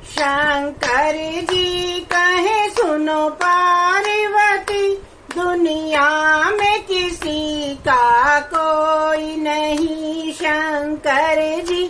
शंकर जी कहे सुनो पार्वती, दुनिया में किसी का कोई नहीं। शंकर जी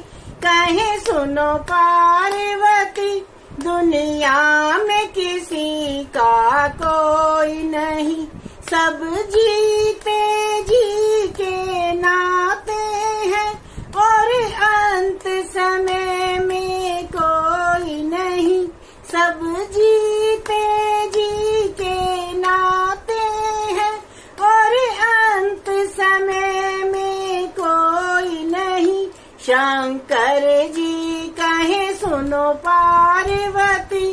कहे सुनो पार्वती, दुनिया में किसी का कोई नहीं। सब जीते जी के नाते हैं और अंत समय में कोई नहीं। सब जीते जी के नाते हैं और अंत समय में कोई नहीं। शंकर जी कहे सुनो पार्वती,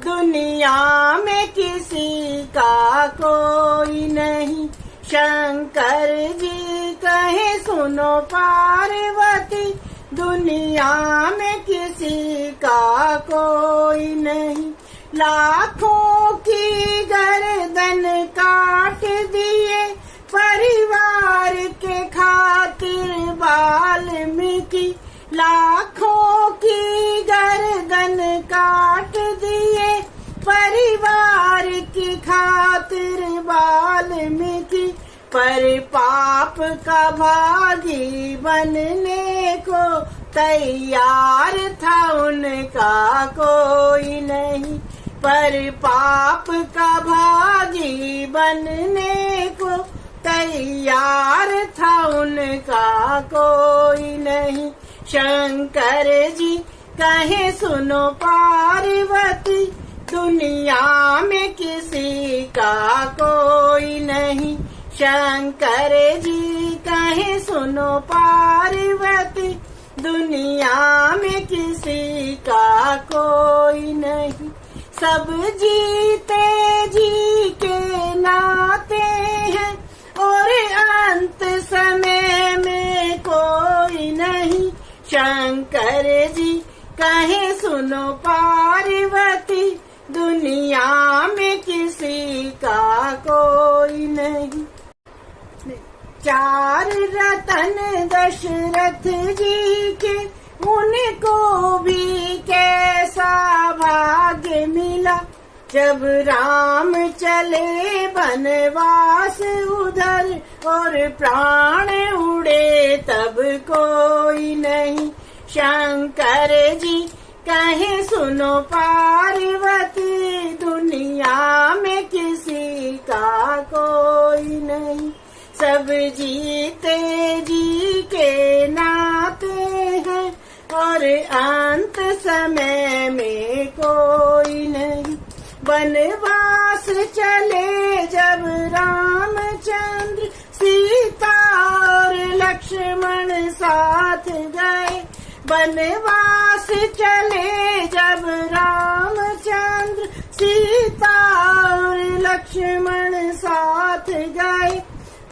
दुनिया में किसी का कोई नहीं। शंकर जी कहे सुनो पार्वती, दुनिया में किसी का कोई नहीं। लाखों की गर्दन काट दिए परिवार के खातिर वाल्मीकि। लाखों की गर्दन काट दिए परिवार की खातिर वाल्मीकि। पर पाप का भागी बनने को तैयार था उनका कोई नहीं। पर पाप का भागी बनने को तैयार था उनका कोई नहीं। शंकर जी कहे सुनो पार्वती, दुनिया में किसी का कोई नहीं। शंकर जी कहे सुनो पार्वती, दुनिया में किसी का कोई नहीं। सब जीते जी के नाते हैं और अंत समय में कोई नहीं। शंकर जी कहे सुनो पार्वती, दुनिया में किसी का कोई नहीं। चार रतन दशरथ जी के, उनको भी कैसा भाग्य मिला। जब राम चले बनवास उधर और प्राण उड़े तब कोई नहीं। शंकर जी कहे सुनो पार्वती, दुनिया में किसी का कोई नहीं। सब जीते जी के नाते हैं और अंत समय में कोई नहीं। वनवास चले जब रामचंद्र, सीता और लक्ष्मण साथ गए। वनवास चले जब रामचंद्र, सीता और लक्ष्मण साथ गए।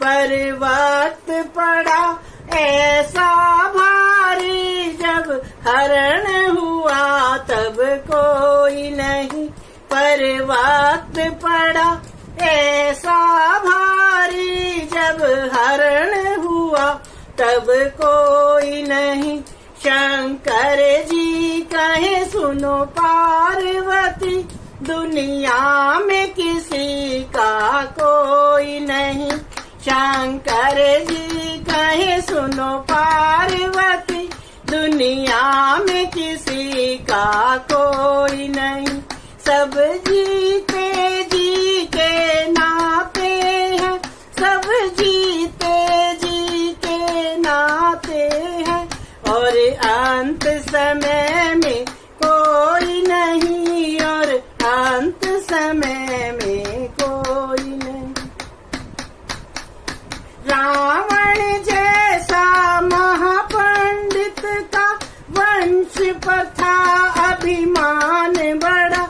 पर वक्त पड़ा ऐसा भारी, जब हरण हुआ तब कोई नहीं। पर वक्त पड़ा ऐसा भारी, जब हरण हुआ तब कोई नहीं। शंकर जी कहे सुनो पार्वती, दुनिया में किसी का कोई नहीं। शंकर जी कहे सुनो पार्वती, दुनिया में किसी का कोई नहीं। सब जीते जी के नाते हैं, सब जीते जी के नाते हैं और अंत समय में कोई नहीं, और अंत समय में कोई नहीं। रावण जैसा महापंडित का वंश पर था अभिमान बड़ा।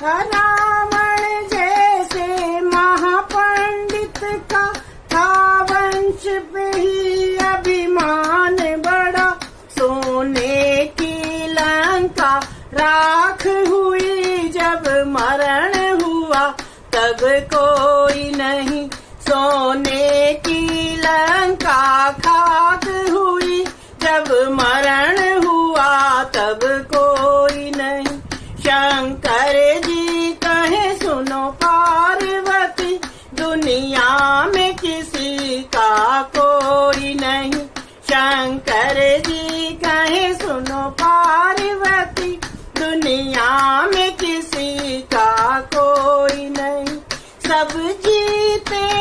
रावण जैसे महापंडित का था वंश पे ही अभिमान बड़ा। सोने की लंका राख हुई, जब मरण हुआ तब कोई नहीं। सोने की लंका खाक हुई, जब मरण हुआ तब कोई नहीं। का कोई नहीं। शंकर जी कहे सुनो पार्वती, दुनिया में किसी का कोई नहीं। सब जीते